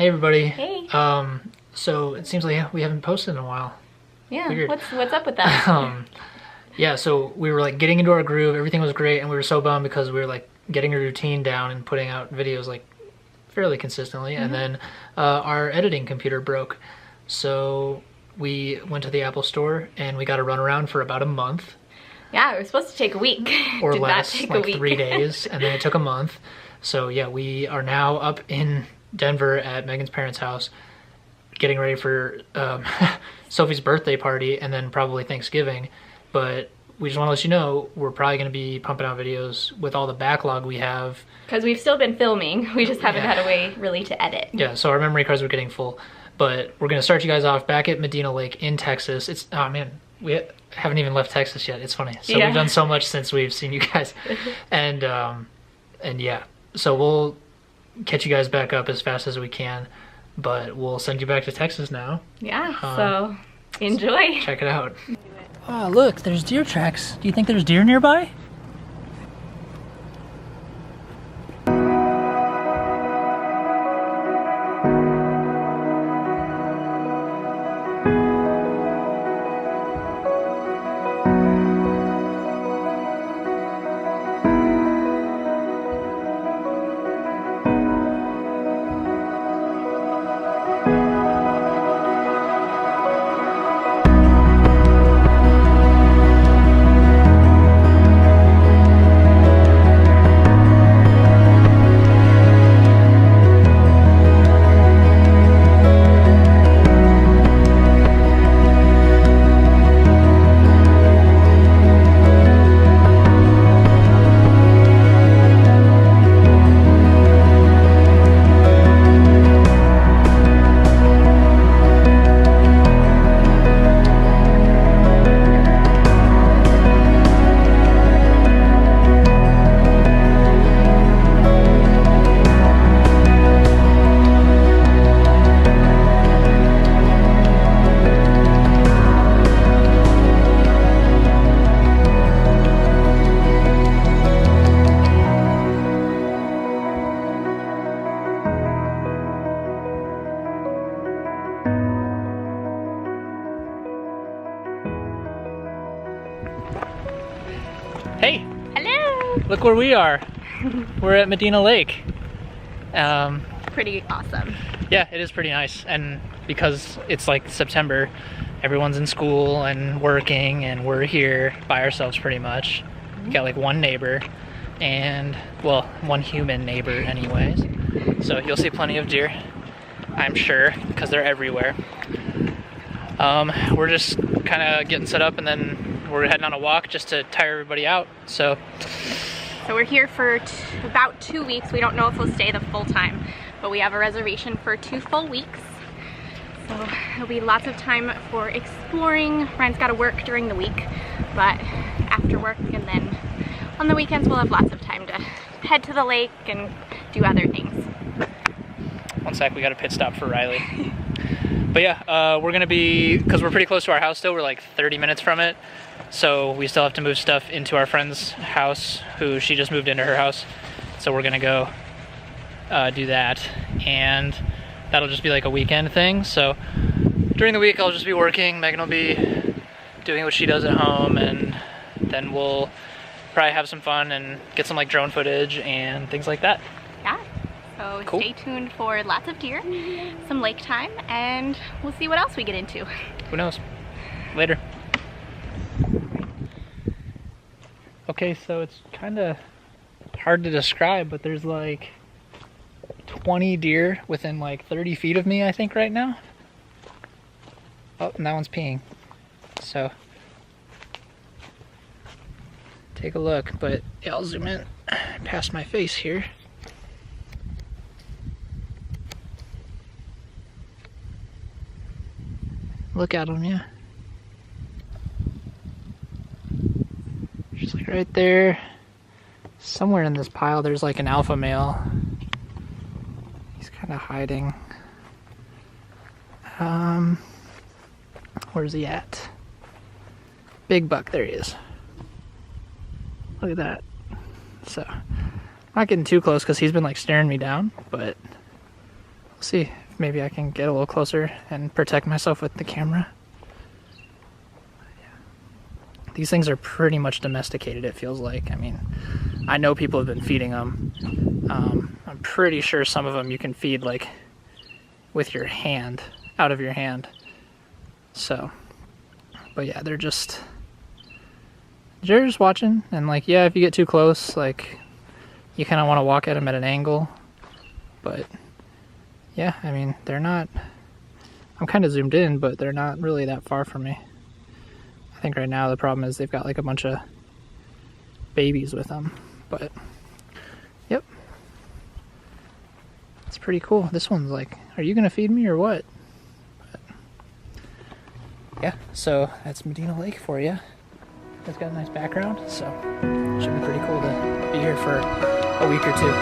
Hey everybody. Hey. So it seems like we haven't posted in a while. Yeah. Weird. What's up with that? Yeah, so we were like getting into our groove, everything was great, and we were so bummed because we were like getting a routine down and putting out videos like fairly consistently, and then our editing computer broke. So we went to the Apple store and we got a runaround for about a month. Yeah, it was supposed to take a week. Or Did less, not take like a week. 3 days, and then it took a month. So yeah, we are now up in Denver at Megan's parents' house, getting ready for Sophie's birthday party and then probably Thanksgiving. But we just want to let you know we're probably going to be pumping out videos with all the backlog we have. Because we've still been filming, we just haven't had a way really to edit. Yeah, so our memory cards are getting full. But we're going to start you guys off back at Medina Lake in Texas. It's, oh man, we haven't even left Texas yet. It's funny. So we've done so much since we've seen you guys. And yeah, so we'll catch you guys back up as fast as we can. But we'll send you back to Texas now. Yeah, so enjoy. Check it out. Oh, look, there's deer tracks. Do you think there's deer nearby? Hey! Hello! Look where we are. We're at Medina Lake. Pretty awesome. Yeah, it is pretty nice. And because it's like September, everyone's in school and working, and we're here by ourselves pretty much. We got like one neighbor, and well, one human neighbor anyways. So you'll see plenty of deer, I'm sure, because they're everywhere. We're just kind of getting set up, and then we're heading on a walk just to tire everybody out. So we're here for about 2 weeks. We don't know if we'll stay the full time, but we have a reservation for 2 full weeks. So there'll be lots of time for exploring. Ryan's got to work during the week, but after work and then on the weekends we'll have lots of time to head to the lake and do other things. One sec, we got a pit stop for Riley. But yeah, we're gonna be, because we're pretty close to our house still, we're like 30 minutes from it. So we still have to move stuff into our friend's house, who she just moved into her house. So we're gonna go do that. And that'll just be like a weekend thing. So during the week I'll just be working, Megan will be doing what she does at home, and then we'll probably have some fun and get some like drone footage and things like that. Yeah. So cool. Stay tuned for lots of deer, some lake time, and we'll see what else we get into. Who knows? Later. Okay, so it's kind of hard to describe, but there's like 20 deer within like 30 feet of me, I think, right now. Oh, and that one's peeing. So take a look, but yeah, I'll zoom in past my face here. Look at them, yeah. Just like right there. Somewhere in this pile there's like an alpha male. He's kind of hiding. Where's he at? Big buck, there he is. Look at that. So, I'm not getting too close because he's been like staring me down, but we'll see maybe I can get a little closer and protect myself with the camera. These things are pretty much domesticated, it feels like. I mean, I know people have been feeding them. I'm pretty sure some of them you can feed like with your hand, out of your hand. So, but yeah, they're just watching, and like, yeah, if you get too close, like, you kind of want to walk at them at an angle. But yeah, I mean, they're not, I'm kind of zoomed in, but they're not really that far from me. I think right now the problem is they've got like a bunch of babies with them, but yep. It's pretty cool. This one's like, are you gonna feed me or what? But, yeah, so that's Medina Lake for you. It's got a nice background, so it should be pretty cool to be here for a week or two.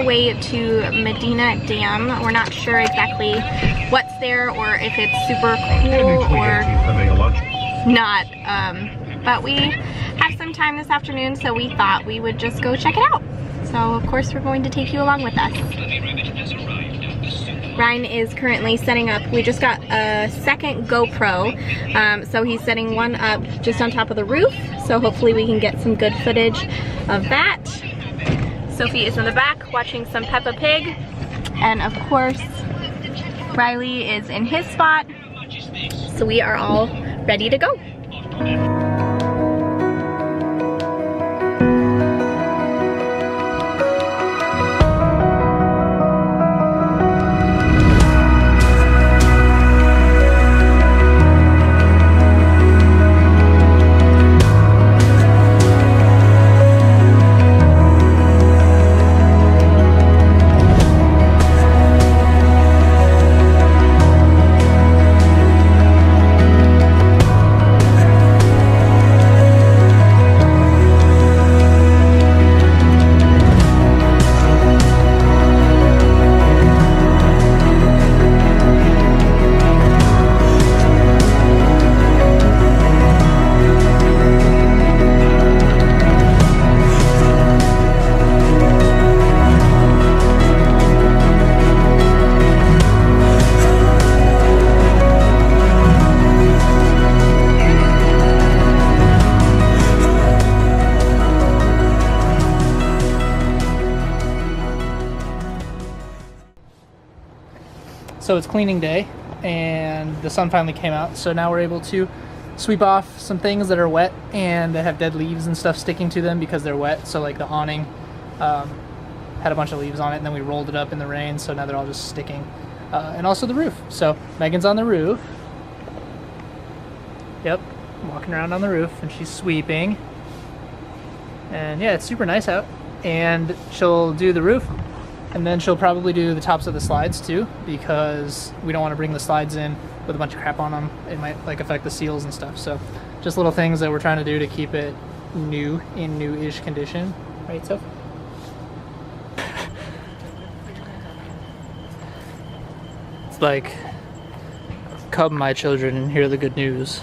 Way to Medina Dam. We're not sure exactly what's there or if it's super cool or not, but we have some time this afternoon, so we thought we would just go check it out. So of course we're going to take you along with us. Ryan is currently setting up, we just got a second GoPro, so he's setting one up just on top of the roof, so hopefully we can get some good footage of that. Sophie is in the back watching some Peppa Pig, and of course Riley is in his spot, so we are all ready to go. So it's cleaning day and the sun finally came out, so now we're able to sweep off some things that are wet and that have dead leaves and stuff sticking to them because they're wet. So like the awning had a bunch of leaves on it, and then we rolled it up in the rain, so now they're all just sticking. And also the roof. So Megan's on the roof. Yep, walking around on the roof, and she's sweeping. And yeah, it's super nice out. And she'll do the roof, and then she'll probably do the tops of the slides too, because we don't want to bring the slides in with a bunch of crap on them. It might like affect the seals and stuff. So just little things that we're trying to do to keep it new, in new-ish condition. Right, Soph? It's like, come my children and hear the good news.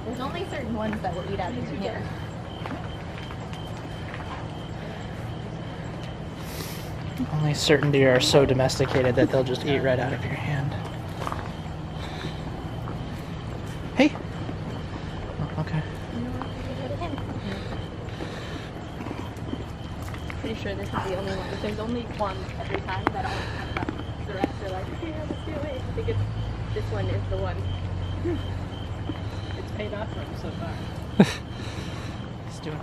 There's only certain ones that will eat out of here. Only certain deer are so domesticated that they'll just eat right out of your hand. Hey! Oh, okay. Pretty sure this is the only one. There's only one every time that always comes up. The rest are like, here, let's do it. I think this one is the one. It's paid off for him so far. Let's do it.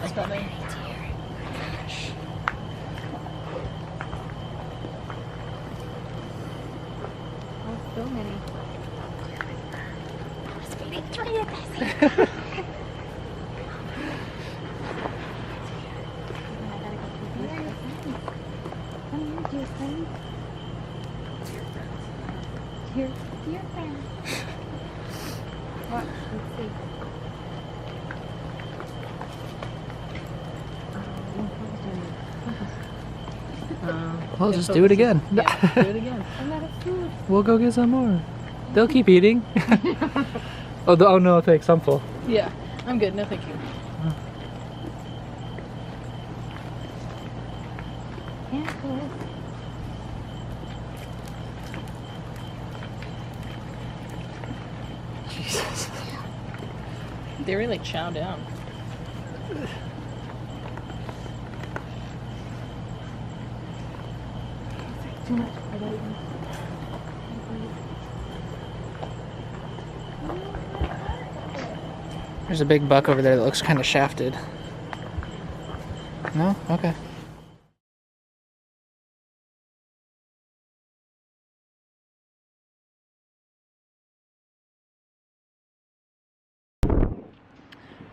What's that name? Oh, so many. I was feeding 3 of this. Dear friend. What? Let's see. We'll just do it again. Yeah, do it again. I'm out of food. We'll go get some more. They'll keep eating. Oh no, thanks. I'm full. Yeah, I'm good. No, thank you. Yeah, cool. Jesus. They really chow down. Too much. There's a big buck over there that looks kind of shafted. No? Okay.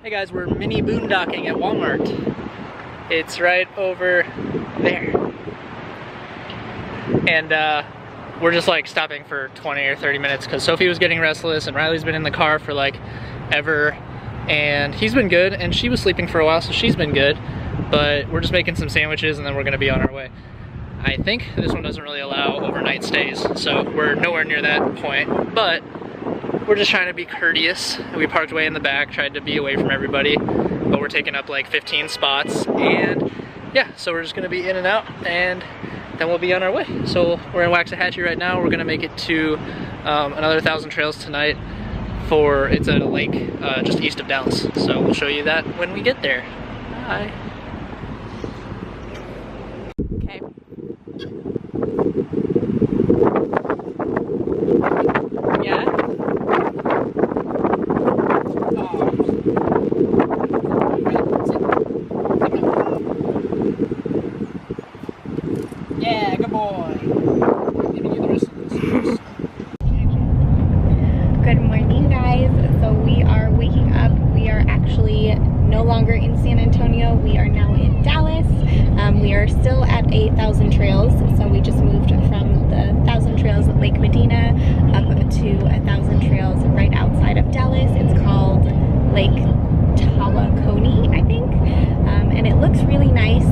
Hey guys, we're mini boondocking at Walmart. It's right over there. And we're just like stopping for 20 or 30 minutes because Sophie was getting restless and Riley's been in the car for like ever. And he's been good and she was sleeping for a while, so she's been good. But we're just making some sandwiches and then we're gonna be on our way. I think this one doesn't really allow overnight stays, so we're nowhere near that point. But we're just trying to be courteous. We parked way in the back, tried to be away from everybody, but we're taking up like 15 spots. And yeah, so we're just gonna be in and out and then we'll be on our way. So we're in Waxahachie right now. We're gonna make it to another 1,000 Trails tonight. It's at a lake just east of Dallas. So we'll show you that when we get there. Bye. Okay. Yeah? Yeah, good boy. Giving you the rest of this. Good morning, guys. So we are waking up. We are actually no longer in San Antonio. We are now in Dallas. We are still at 1,000 Trails. So we just moved from the 1,000 Trails at Lake Medina up to 1,000 Trails right outside of Dallas. It's called Lake Tawakoni, I think. And it looks really nice.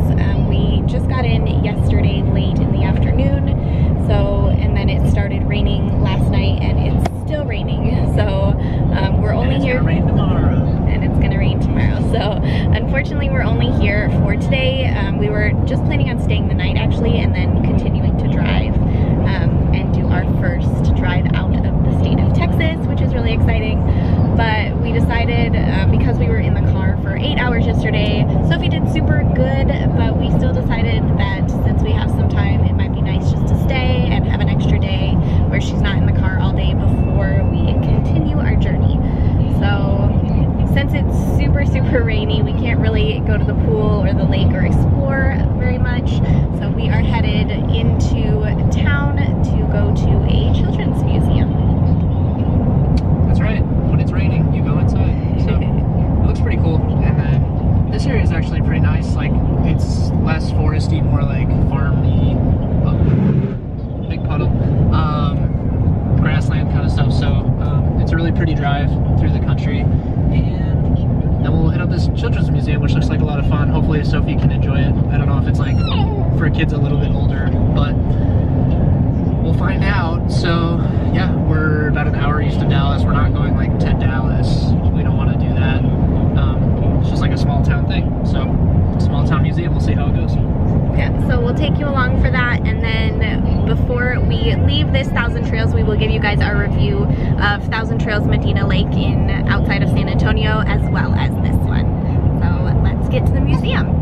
We just got in yesterday late in the afternoon. And then it started raining last night and it's still raining. So we're only here. It's gonna rain tomorrow. And it's gonna rain tomorrow. So unfortunately we're only here for today. We were just planning on staying the night actually and then continuing to drive and do our first drive out of the state of Texas, which is really exciting. But we decided because we were in the car for 8 hours yesterday, Sophie did super good, but we still decided that since we have some time, it might be nice just to stay and have an extra day where she's not in the car all day before we continue our journey. So since it's super rainy, we can't really go to the pool or the lake or explore very much. So we are headed into town to go to a children's museum. That's right. When it's raining, you go inside. So it looks pretty cool. And then this area is actually pretty nice. Like it's less foresty, more like farmy, big puddle, grassland kind of stuff. So it's a really pretty drive through the country. And then we'll hit up this children's museum, which looks like a lot of fun. Hopefully Sophie can enjoy it. I don't know if it's like for kids a little bit older, but we'll find out. So yeah, we're about an hour east of Dallas. We're not give you guys our review of Thousand Trails Medina Lake in outside of San Antonio, as well as this one. So let's get to the museum.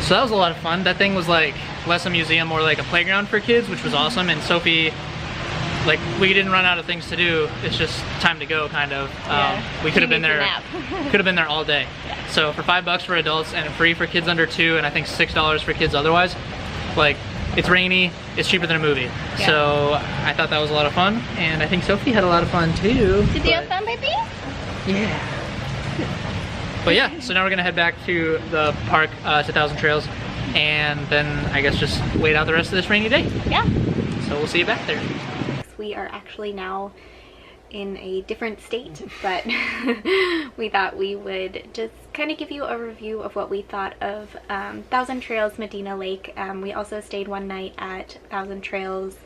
So that was a lot of fun. That thing was like less a museum, more like a playground for kids, which was awesome. And Sophie, like, we didn't run out of things to do. It's just time to go, kind of. We could have been there. Could have been there all day. Yeah. So for $5 for adults and free for kids under 2, and I think $6 for kids otherwise. Like, it's rainy. It's cheaper than a movie. Yeah. So I thought that was a lot of fun, and I think Sophie had a lot of fun too. Did you have fun, baby? Yeah. But yeah, so now we're gonna head back to the park, to Thousand Trails, and then I guess just wait out the rest of this rainy day. Yeah. So we'll see you back there. We are actually now in a different state, but we thought we would just kind of give you a review of what we thought of Thousand Trails Medina Lake. We also stayed one night at Thousand Trails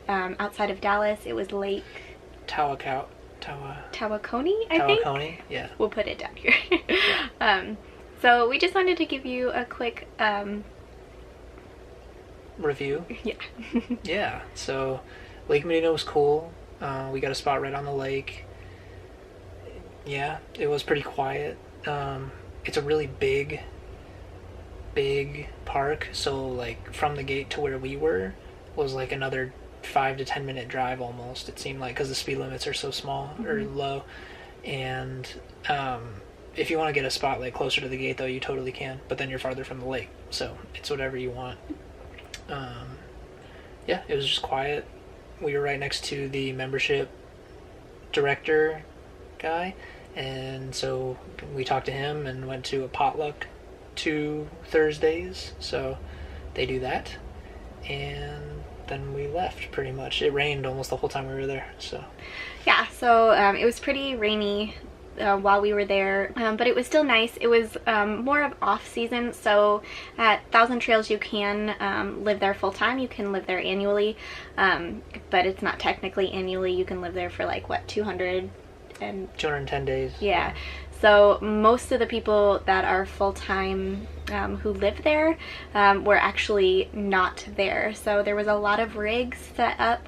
outside of Dallas. It was Lake Tawakoni, I think? Tawakoni, yeah. We'll put it down here. Yeah. So we just wanted to give you a quick review. Yeah. Yeah, so Lake Medina was cool. We got a spot right on the lake. Yeah, it was pretty quiet. It's a really big park, so like from the gate to where we were was like another 5 to 10 minute drive almost, it seemed like, because the speed limits are so small or low. And if you want to get a spot like closer to the gate though, you totally can, but then you're farther from the lake, so it's whatever you want. Yeah, it was just quiet. We were right next to the membership director guy, and so we talked to him and went to a potluck 2 Thursdays, so they do that. And then we left pretty much. It rained almost the whole time we were there, so. Yeah, so it was pretty rainy while we were there, but it was still nice. It was more of off season, so at Thousand Trails you can live there full time. You can live there annually, but it's not technically annually. You can live there for like, what, 210 days. Yeah. So most of the people that are full-time who live there were actually not there. So there was a lot of rigs set up,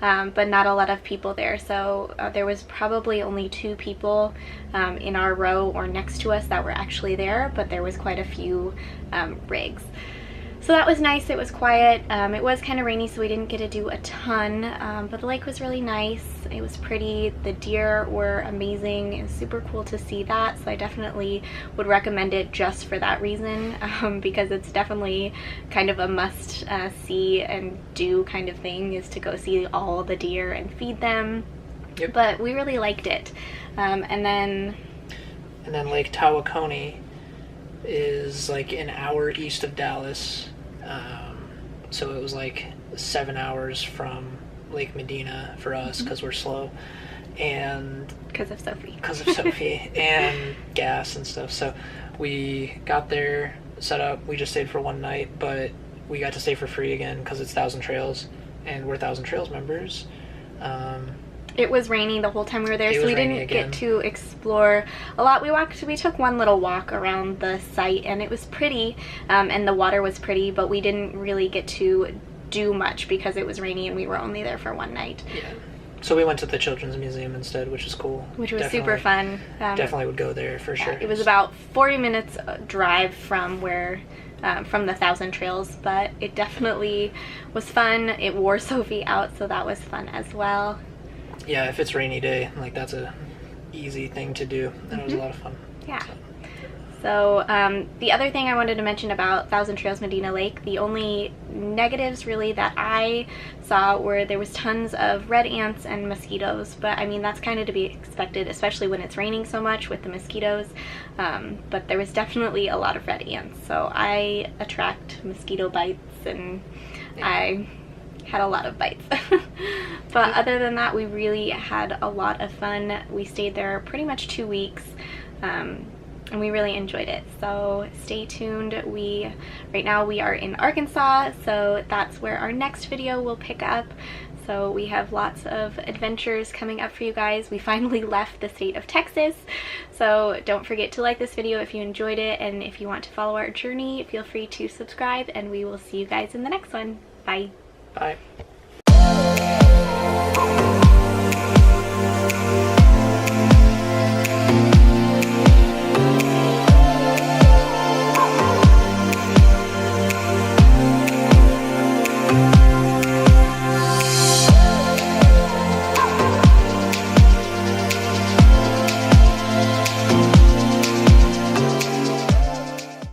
but not a lot of people there. So there was probably only 2 people in our row or next to us that were actually there, but there was quite a few rigs. So that was nice. It was quiet. It was kind of rainy, so we didn't get to do a ton, but the lake was really nice. It was pretty. The deer were amazing. It was super cool to see that, so I definitely would recommend it just for that reason, because it's definitely kind of a must see and do kind of thing, is to go see all the deer and feed them. Yep. But we really liked it. And then Lake Tawakoni is like an hour east of Dallas. So it was like 7 hours from Lake Medina for us, because we're slow, and because of Sophie and gas and stuff. So we got there, set up. We just stayed for one night, but we got to stay for free again because it's Thousand Trails, and we're Thousand Trails members. It was raining the whole time we were there, so we didn't again. get to explore a lot. We took one little walk around the site, and it was pretty, and the water was pretty, but we didn't really get to do much because it was rainy and we were only there for one night. Yeah. So we went to the Children's Museum instead, which is cool. Which was super fun. Definitely would go there for sure. It was about 40 minutes drive from where from the Thousand Trails, but it definitely was fun. It wore Sophie out, so that was fun as well. Yeah, if it's rainy day, like, that's a easy thing to do, and it was a lot of fun. Yeah. So the other thing I wanted to mention about Thousand Trails Medina Lake, the only negatives really that I saw were there was tons of red ants and mosquitoes, but I mean that's kind of to be expected, especially when it's raining so much with the mosquitoes, but there was definitely a lot of red ants, so I attract mosquito bites, and yeah. I had a lot of bites. But other than that, we really had a lot of fun. We stayed there pretty much 2 weeks, and we really enjoyed it, so stay tuned. Right now we are in Arkansas, so that's where our next video will pick up. So we have lots of adventures coming up for you guys. We finally left the state of Texas, so don't forget to like this video if you enjoyed it, and if you want to follow our journey, feel free to subscribe, and we will see you guys in the next one. Bye. Bye.